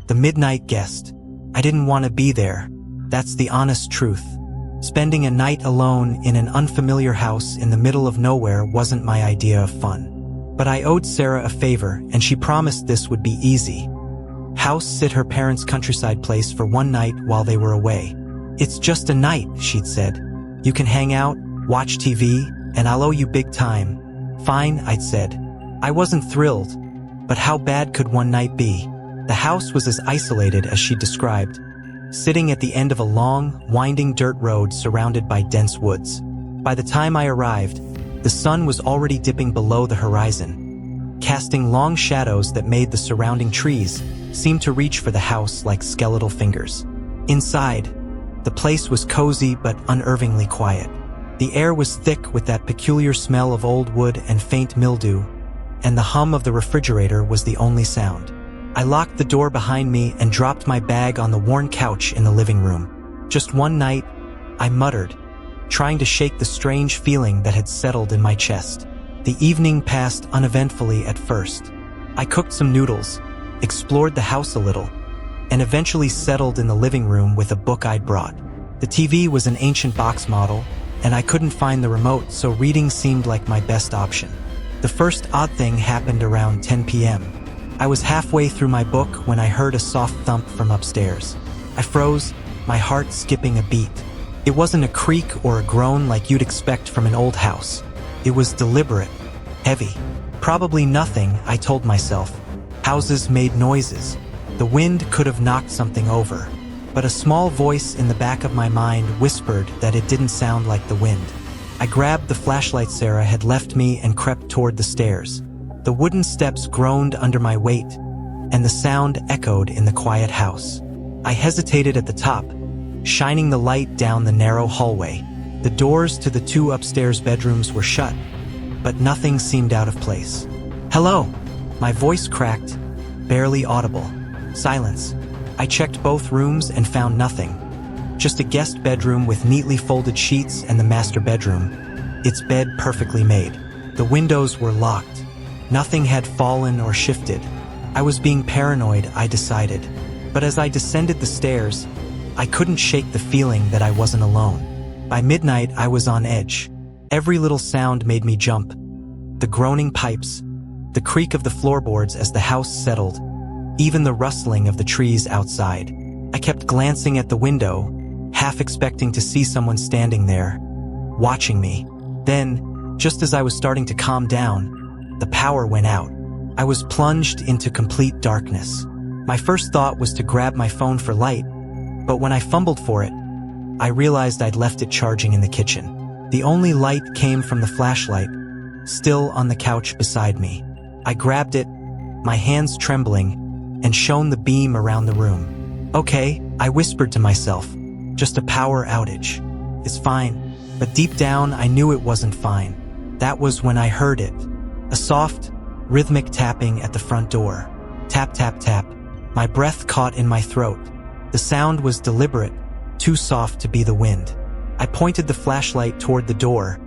The midnight guest. I didn't want to be there. That's the honest truth. Spending a night alone in an unfamiliar house in the middle of nowhere wasn't my idea of fun. But I owed Sarah a favor, and she promised this would be easy. House sit her parents' countryside place for one night while they were away. It's just a night, she'd said. You can hang out, watch TV, and I'll owe you big time. Fine, I'd said. I wasn't thrilled, but how bad could one night be? The house was as isolated as she described, sitting at the end of a long, winding dirt road surrounded by dense woods. By the time I arrived, the sun was already dipping below the horizon, casting long shadows that made the surrounding trees seem to reach for the house like skeletal fingers. Inside, the place was cozy but unnervingly quiet. The air was thick with that peculiar smell of old wood and faint mildew, and the hum of the refrigerator was the only sound. I locked the door behind me and dropped my bag on the worn couch in the living room. Just one night, I muttered, trying to shake the strange feeling that had settled in my chest. The evening passed uneventfully at first. I cooked some noodles, explored the house a little, and eventually settled in the living room with a book I'd brought. The TV was an ancient box model, and I couldn't find the remote, so reading seemed like my best option. The first odd thing happened around 10 p.m. I was halfway through my book when I heard a soft thump from upstairs. I froze, my heart skipping a beat. It wasn't a creak or a groan like you'd expect from an old house. It was deliberate, heavy. Probably nothing, I told myself. Houses made noises. The wind could have knocked something over. But a small voice in the back of my mind whispered that it didn't sound like the wind. I grabbed the flashlight Sarah had left me and crept toward the stairs. The wooden steps groaned under my weight, and the sound echoed in the quiet house. I hesitated at the top, shining the light down the narrow hallway. The doors to the 2 upstairs bedrooms were shut, but nothing seemed out of place. "Hello!" My voice cracked, barely audible. Silence. I checked both rooms and found nothing. Just a guest bedroom with neatly folded sheets and the master bedroom, its bed perfectly made. The windows were locked. Nothing had fallen or shifted. I was being paranoid, I decided. But as I descended the stairs, I couldn't shake the feeling that I wasn't alone. By midnight, I was on edge. Every little sound made me jump. The groaning pipes, the creak of the floorboards as the house settled, even the rustling of the trees outside. I kept glancing at the window, half expecting to see someone standing there, watching me. Then, just as I was starting to calm down, the power went out. I was plunged into complete darkness. My first thought was to grab my phone for light, but when I fumbled for it, I realized I'd left it charging in the kitchen. The only light came from the flashlight, still on the couch beside me. I grabbed it, my hands trembling, and shone the beam around the room. "Okay," I whispered to myself, "just a power outage. It's fine." But deep down, I knew it wasn't fine. That was when I heard it. A soft, rhythmic tapping at the front door. Tap, tap, tap. My breath caught in my throat. The sound was deliberate, too soft to be the wind. I pointed the flashlight toward the door,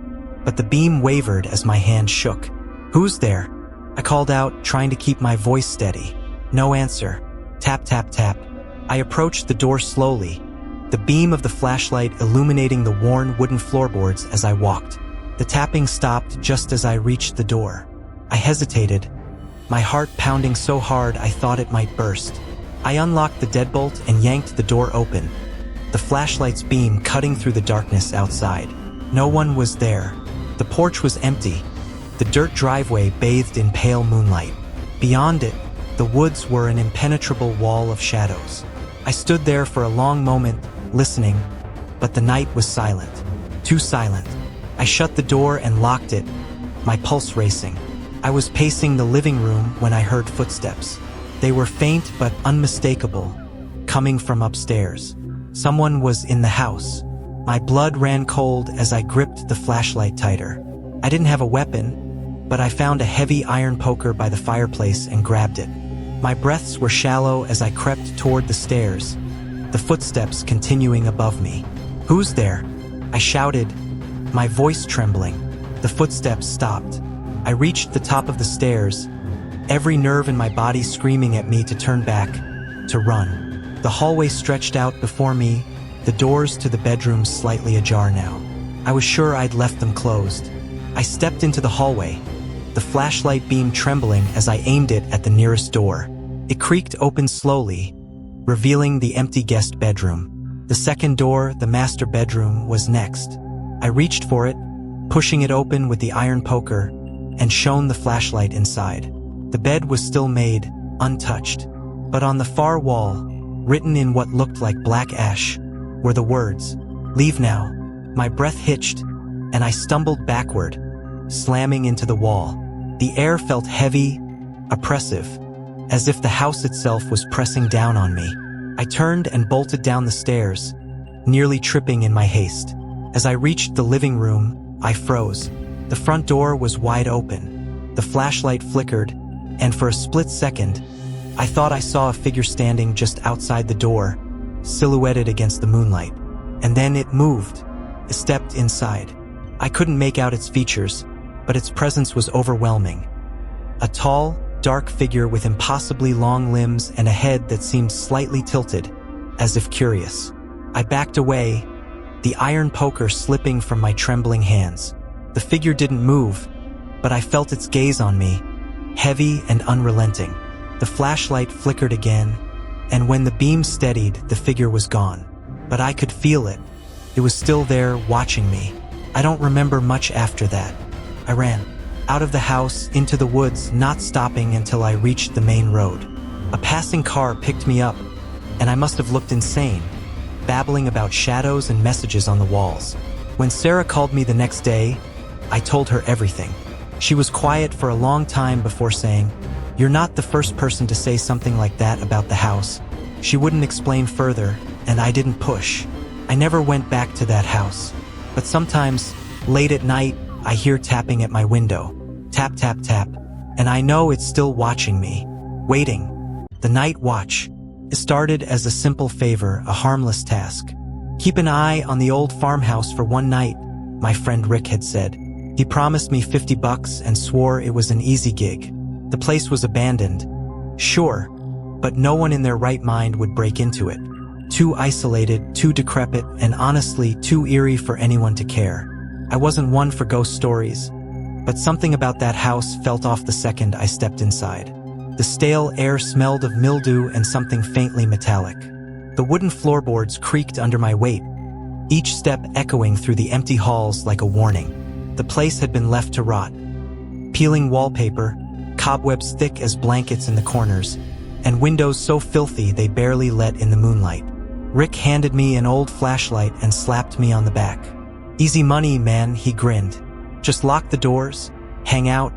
but the beam wavered as my hand shook. "Who's there?" I called out, trying to keep my voice steady. No answer. Tap, tap, tap. I approached the door slowly, the beam of the flashlight illuminating the worn wooden floorboards as I walked. The tapping stopped just as I reached the door. I hesitated, my heart pounding so hard I thought it might burst. I unlocked the deadbolt and yanked the door open, the flashlight's beam cutting through the darkness outside. No one was there. The porch was empty, the dirt driveway bathed in pale moonlight. Beyond it, the woods were an impenetrable wall of shadows. I stood there for a long moment, listening, but the night was silent. Too silent. I shut the door and locked it, my pulse racing. I was pacing the living room when I heard footsteps. They were faint but unmistakable, coming from upstairs. Someone was in the house. My blood ran cold as I gripped the flashlight tighter. I didn't have a weapon, but I found a heavy iron poker by the fireplace and grabbed it. My breaths were shallow as I crept toward the stairs, the footsteps continuing above me. "Who's there?" I shouted, my voice trembling. The footsteps stopped. I reached the top of the stairs, every nerve in my body screaming at me to turn back, to run. The hallway stretched out before me, the doors to the bedrooms slightly ajar now. I was sure I'd left them closed. I stepped into the hallway, the flashlight beam trembling as I aimed it at the nearest door. It creaked open slowly, revealing the empty guest bedroom. The second door, the master bedroom, was next. I reached for it, pushing it open with the iron poker, and shone the flashlight inside. The bed was still made, untouched. But on the far wall, written in what looked like black ash, were the words, "Leave now." My breath hitched, and I stumbled backward, slamming into the wall. The air felt heavy, oppressive, as if the house itself was pressing down on me. I turned and bolted down the stairs, nearly tripping in my haste. As I reached the living room, I froze. The front door was wide open. The flashlight flickered, and for a split second, I thought I saw a figure standing just outside the door, silhouetted against the moonlight. And then it moved. It stepped inside. I couldn't make out its features, but its presence was overwhelming. A tall, dark figure with impossibly long limbs and a head that seemed slightly tilted, as if curious. I backed away, the iron poker slipping from my trembling hands. The figure didn't move, but I felt its gaze on me, heavy and unrelenting. The flashlight flickered again, and when the beam steadied, the figure was gone. But I could feel it. It was still there, watching me. I don't remember much after that. I ran out of the house, into the woods, not stopping until I reached the main road. A passing car picked me up, and I must have looked insane, babbling about shadows and messages on the walls. When Sarah called me the next day, I told her everything. She was quiet for a long time before saying, "You're not the first person to say something like that about the house." She wouldn't explain further, and I didn't push. I never went back to that house. But sometimes, late at night, I hear tapping at my window. Tap, tap, tap. And I know it's still watching me, waiting. The night watch. It started as a simple favor, a harmless task. "Keep an eye on the old farmhouse for one night," my friend Rick had said. He promised me $50 and swore it was an easy gig. The place was abandoned, sure, but no one in their right mind would break into it. Too isolated, too decrepit, and honestly too eerie for anyone to care. I wasn't one for ghost stories, but something about that house felt off the second I stepped inside. The stale air smelled of mildew and something faintly metallic. The wooden floorboards creaked under my weight, each step echoing through the empty halls like a warning. The place had been left to rot. Peeling wallpaper, cobwebs thick as blankets in the corners, and windows so filthy they barely let in the moonlight. Rick handed me an old flashlight and slapped me on the back. "Easy money, man," he grinned. "Just lock the doors, hang out,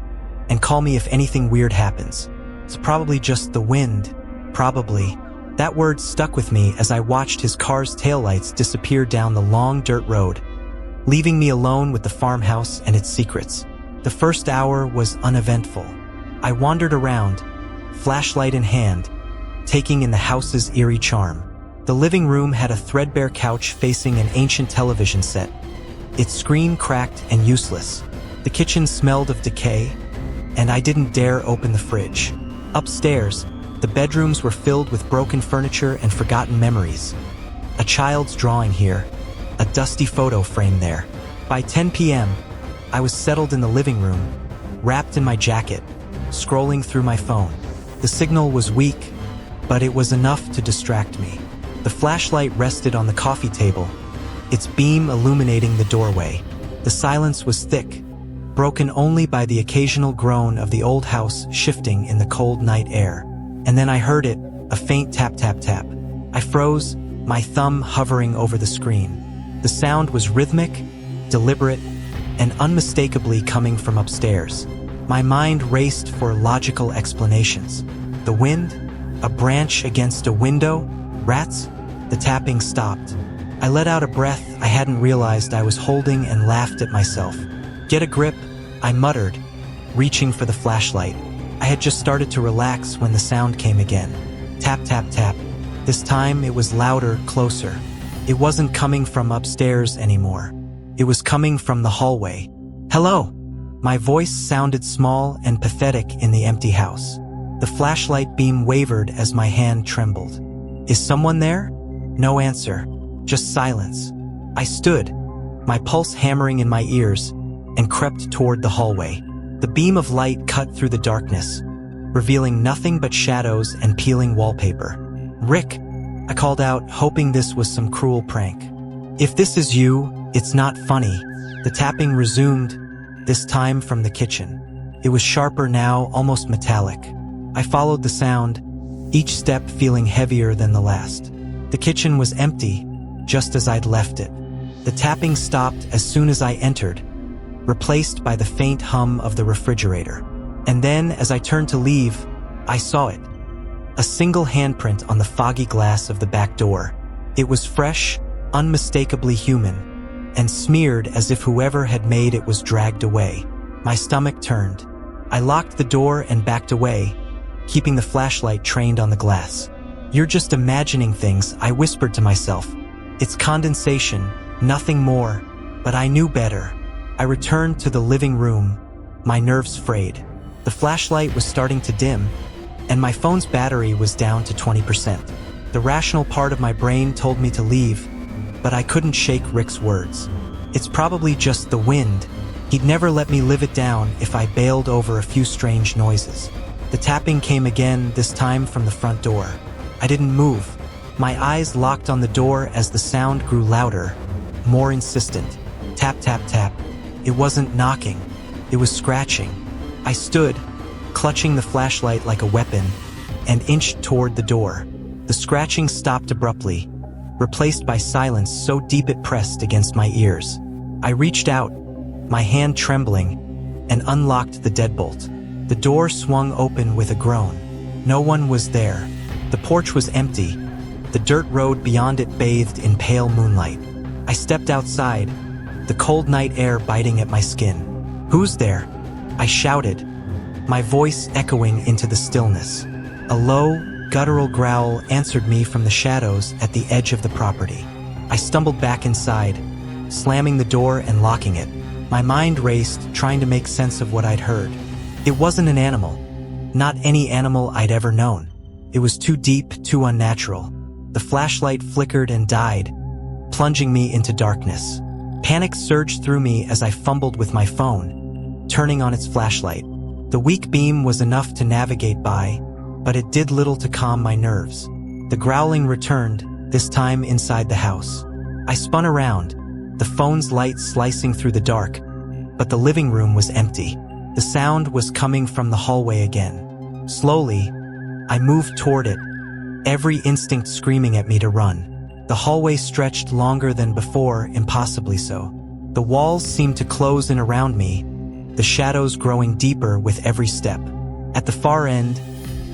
and call me if anything weird happens. It's probably just the wind, probably." That word stuck with me as I watched his car's taillights disappear down the long dirt road, leaving me alone with the farmhouse and its secrets. The first hour was uneventful. I wandered around, flashlight in hand, taking in the house's eerie charm. The living room had a threadbare couch facing an ancient television set, its screen cracked and useless. The kitchen smelled of decay, and I didn't dare open the fridge. Upstairs, the bedrooms were filled with broken furniture and forgotten memories. A child's drawing here, a dusty photo frame there. By 10 p.m., I was settled in the living room, wrapped in my jacket, scrolling through my phone. The signal was weak, but it was enough to distract me. The flashlight rested on the coffee table, its beam illuminating the doorway. The silence was thick, broken only by the occasional groan of the old house shifting in the cold night air. And then I heard it, a faint tap, tap, tap. I froze, my thumb hovering over the screen. The sound was rhythmic, deliberate, and unmistakably coming from upstairs. My mind raced for logical explanations. The wind? A branch against a window? Rats? The tapping stopped. I let out a breath I hadn't realized I was holding and laughed at myself. "Get a grip," I muttered, reaching for the flashlight. I had just started to relax when the sound came again. Tap, tap, tap. This time it was louder, closer. It wasn't coming from upstairs anymore. It was coming from the hallway. "Hello!" My voice sounded small and pathetic in the empty house. The flashlight beam wavered as my hand trembled. Is someone there? No answer, just silence. I stood, my pulse hammering in my ears, and crept toward the hallway. The beam of light cut through the darkness, revealing nothing but shadows and peeling wallpaper. "Rick," I called out, hoping this was some cruel prank. "If this is you, it's not funny." The tapping resumed, this time from the kitchen. It was sharper now, almost metallic. I followed the sound, each step feeling heavier than the last. The kitchen was empty, just as I'd left it. The tapping stopped as soon as I entered, replaced by the faint hum of the refrigerator. And then, as I turned to leave, I saw it. A single handprint on the foggy glass of the back door. It was fresh, unmistakably human, and smeared as if whoever had made it was dragged away. My stomach turned. I locked the door and backed away, keeping the flashlight trained on the glass. "You're just imagining things," I whispered to myself. "It's condensation, nothing more." But I knew better. I returned to the living room, my nerves frayed. The flashlight was starting to dim, and my phone's battery was down to 20%. The rational part of my brain told me to leave, but I couldn't shake Rick's words. It's probably just the wind. He'd never let me live it down if I bailed over a few strange noises. The tapping came again, this time from the front door. I didn't move. My eyes locked on the door as the sound grew louder, more insistent. Tap, tap, tap. It wasn't knocking. It was scratching. I stood, clutching the flashlight like a weapon, and inched toward the door. The scratching stopped abruptly, replaced by silence so deep it pressed against my ears. I reached out, my hand trembling, and unlocked the deadbolt. The door swung open with a groan. No one was there. The porch was empty, the dirt road beyond it bathed in pale moonlight. I stepped outside, the cold night air biting at my skin. "Who's there?" I shouted, my voice echoing into the stillness. A low, guttural growl answered me from the shadows at the edge of the property. I stumbled back inside, slamming the door and locking it. My mind raced, trying to make sense of what I'd heard. It wasn't an animal. Not any animal I'd ever known. It was too deep, too unnatural. The flashlight flickered and died, plunging me into darkness. Panic surged through me as I fumbled with my phone, turning on its flashlight. The weak beam was enough to navigate by, but it did little to calm my nerves. The growling returned, this time inside the house. I spun around, the phone's light slicing through the dark, but the living room was empty. The sound was coming from the hallway again. Slowly, I moved toward it, every instinct screaming at me to run. The hallway stretched longer than before, impossibly so. The walls seemed to close in around me, the shadows growing deeper with every step. At the far end,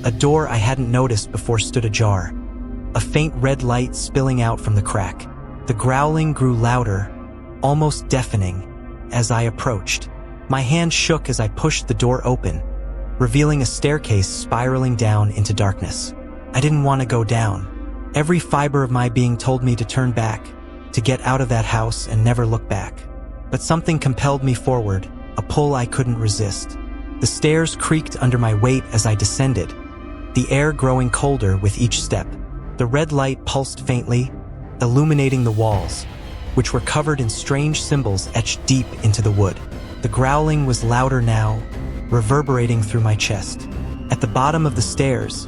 a door I hadn't noticed before stood ajar, a faint red light spilling out from the crack. The growling grew louder, almost deafening, as I approached. My hand shook as I pushed the door open, revealing a staircase spiraling down into darkness. I didn't want to go down. Every fiber of my being told me to turn back, to get out of that house and never look back. But something compelled me forward, a pull I couldn't resist. The stairs creaked under my weight as I descended, the air growing colder with each step. The red light pulsed faintly, illuminating the walls, which were covered in strange symbols etched deep into the wood. The growling was louder now, reverberating through my chest. At the bottom of the stairs,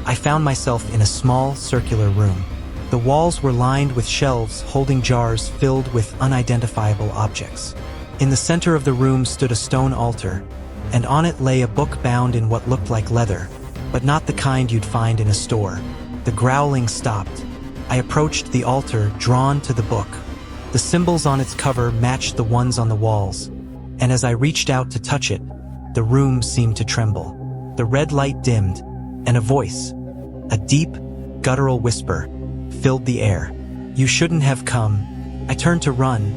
I found myself in a small, circular room. The walls were lined with shelves holding jars filled with unidentifiable objects. In the center of the room stood a stone altar, and on it lay a book bound in what looked like leather, but not the kind you'd find in a store. The growling stopped. I approached the altar, drawn to the book. The symbols on its cover matched the ones on the walls, and as I reached out to touch it, the room seemed to tremble. The red light dimmed, and a voice, a deep, guttural whisper, filled the air. "You shouldn't have come." I turned to run,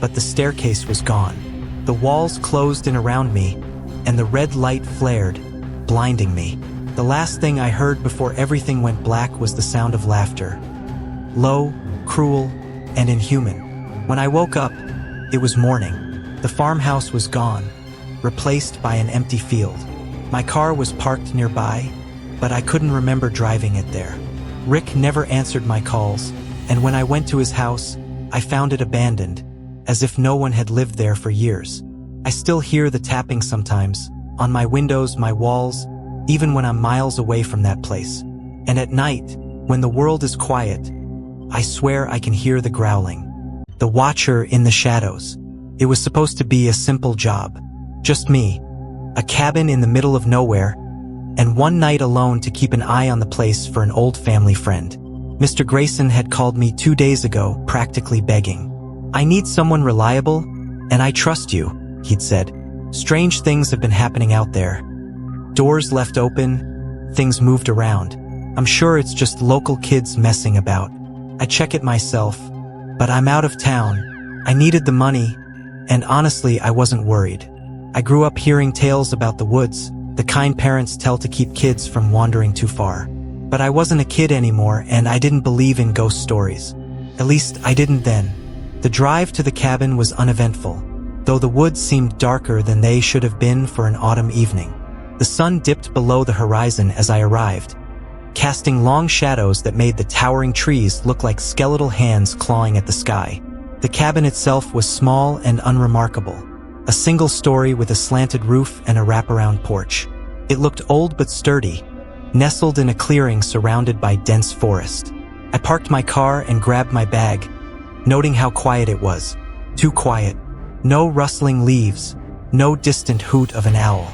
but the staircase was gone. The walls closed in around me, and the red light flared, blinding me. The last thing I heard before everything went black was the sound of laughter. Low, cruel, and inhuman. When I woke up, it was morning. The farmhouse was gone, replaced by an empty field. My car was parked nearby, but I couldn't remember driving it there. Rick never answered my calls, and when I went to his house, I found it abandoned, as if no one had lived there for years. I still hear the tapping sometimes, on my windows, my walls, even when I'm miles away from that place. And at night, when the world is quiet, I swear I can hear the growling. The watcher in the shadows. It was supposed to be a simple job. Just me, a cabin in the middle of nowhere, and one night alone to keep an eye on the place for an old family friend. Mr. Grayson had called me 2 days ago, practically begging. "I need someone reliable, and I trust you," he'd said. "Strange things have been happening out there. Doors left open, things moved around. I'm sure it's just local kids messing about. I check it myself, but I'm out of town. I needed the money, and honestly, I wasn't worried. I grew up hearing tales about the woods, the kind parents tell to keep kids from wandering too far. But I wasn't a kid anymore, and I didn't believe in ghost stories. At least, I didn't then." The drive to the cabin was uneventful, though the woods seemed darker than they should have been for an autumn evening. The sun dipped below the horizon as I arrived, casting long shadows that made the towering trees look like skeletal hands clawing at the sky. The cabin itself was small and unremarkable, a single story with a slanted roof and a wraparound porch. It looked old but sturdy, nestled in a clearing surrounded by dense forest. I parked my car and grabbed my bag, noting how quiet it was. Too quiet. No rustling leaves, no distant hoot of an owl.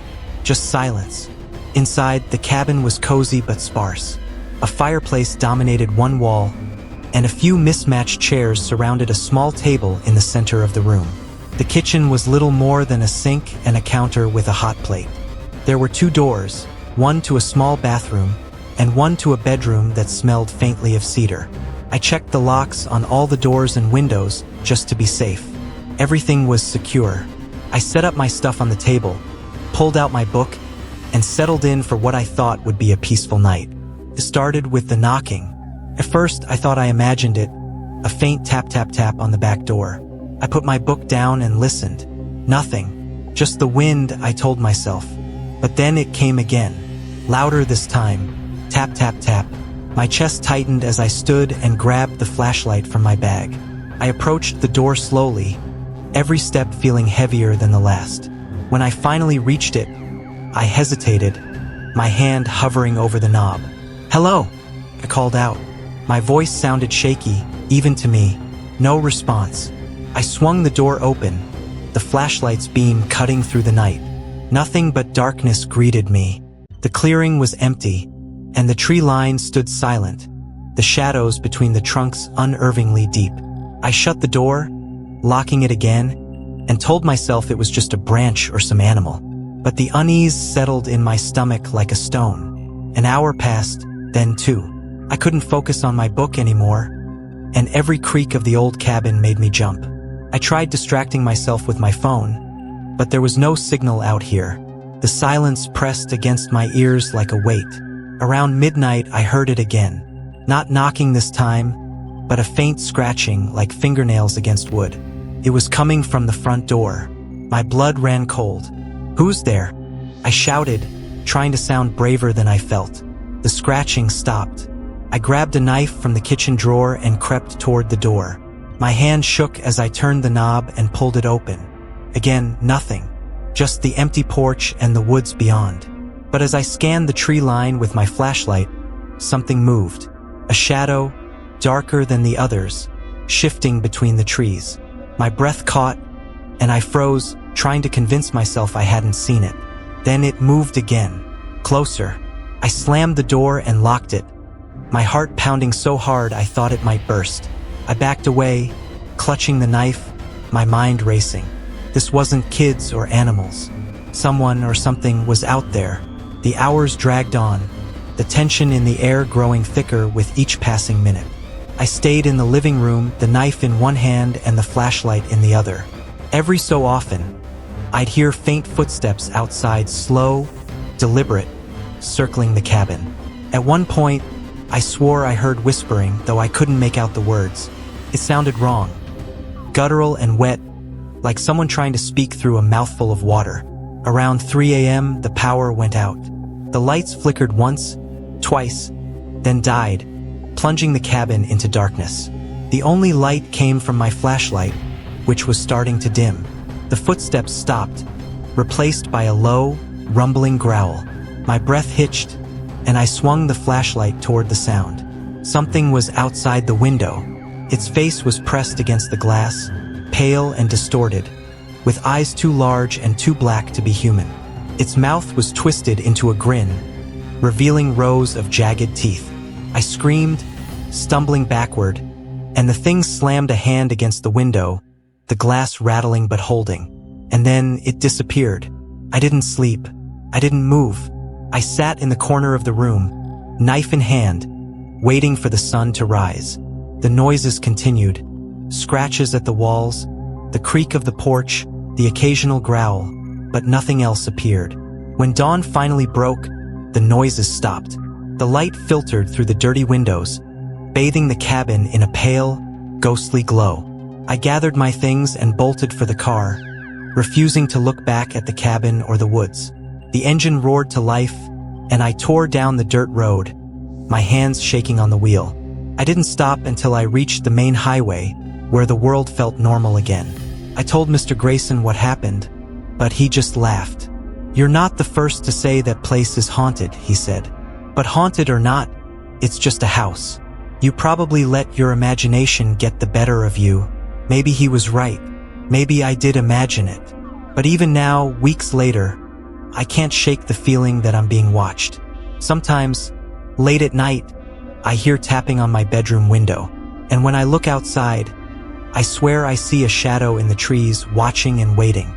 Just silence. Inside, the cabin was cozy but sparse. A fireplace dominated one wall, and a few mismatched chairs surrounded a small table in the center of the room. The kitchen was little more than a sink and a counter with a hot plate. There were 2 doors, one to a small bathroom, and one to a bedroom that smelled faintly of cedar. I checked the locks on all the doors and windows just to be safe. Everything was secure. I set up my stuff on the table, pulled out my book, and settled in for what I thought would be a peaceful night. It started with the knocking. At first, I thought I imagined it, a faint tap-tap-tap on the back door. I put my book down and listened. Nothing. Just the wind, I told myself. But then it came again. Louder this time. Tap-tap-tap. My chest tightened as I stood and grabbed the flashlight from my bag. I approached the door slowly, every step feeling heavier than the last. When I finally reached it, I hesitated, my hand hovering over the knob. "Hello," I called out. My voice sounded shaky, even to me. No response. I swung the door open, the flashlight's beam cutting through the night. Nothing but darkness greeted me. The clearing was empty, and the tree line stood silent, the shadows between the trunks unnervingly deep. I shut the door, locking it again, and told myself it was just a branch or some animal. But the unease settled in my stomach like a stone. An hour passed, then 2. I couldn't focus on my book anymore, and every creak of the old cabin made me jump. I tried distracting myself with my phone, but there was no signal out here. The silence pressed against my ears like a weight. Around midnight, I heard it again. Not knocking this time, but a faint scratching like fingernails against wood. It was coming from the front door. My blood ran cold. "Who's there?" I shouted, trying to sound braver than I felt. The scratching stopped. I grabbed a knife from the kitchen drawer and crept toward the door. My hand shook as I turned the knob and pulled it open. Again, nothing. Just the empty porch and the woods beyond. But as I scanned the tree line with my flashlight, something moved. A shadow, darker than the others, shifting between the trees. My breath caught, and I froze, trying to convince myself I hadn't seen it. Then it moved again, closer. I slammed the door and locked it, my heart pounding so hard I thought it might burst. I backed away, clutching the knife, my mind racing. This wasn't kids or animals. Someone or something was out there. The hours dragged on, the tension in the air growing thicker with each passing minute. I stayed in the living room, the knife in one hand and the flashlight in the other. Every so often, I'd hear faint footsteps outside, slow, deliberate, circling the cabin. At one point, I swore I heard whispering, though I couldn't make out the words. It sounded wrong, guttural and wet, like someone trying to speak through a mouthful of water. Around 3 a.m., the power went out. The lights flickered once, twice, then died, plunging the cabin into darkness. The only light came from my flashlight, which was starting to dim. The footsteps stopped, replaced by a low, rumbling growl. My breath hitched, and I swung the flashlight toward the sound. Something was outside the window. Its face was pressed against the glass, pale and distorted, with eyes too large and too black to be human. Its mouth was twisted into a grin, revealing rows of jagged teeth. I screamed, stumbling backward, and the thing slammed a hand against the window, the glass rattling but holding. And then it disappeared. I didn't sleep. I didn't move. I sat in the corner of the room, knife in hand, waiting for the sun to rise. The noises continued. Scratches at the walls, the creak of the porch, the occasional growl, but nothing else appeared. When dawn finally broke, the noises stopped. The light filtered through the dirty windows, bathing the cabin in a pale, ghostly glow. I gathered my things and bolted for the car, refusing to look back at the cabin or the woods. The engine roared to life, and I tore down the dirt road, my hands shaking on the wheel. I didn't stop until I reached the main highway, where the world felt normal again. I told Mr. Grayson what happened, but he just laughed. "You're not the first to say that place is haunted," he said. "But haunted or not, it's just a house. You probably let your imagination get the better of you." Maybe he was right. Maybe I did imagine it. But even now, weeks later, I can't shake the feeling that I'm being watched. Sometimes, late at night, I hear tapping on my bedroom window, and when I look outside, I swear I see a shadow in the trees watching and waiting.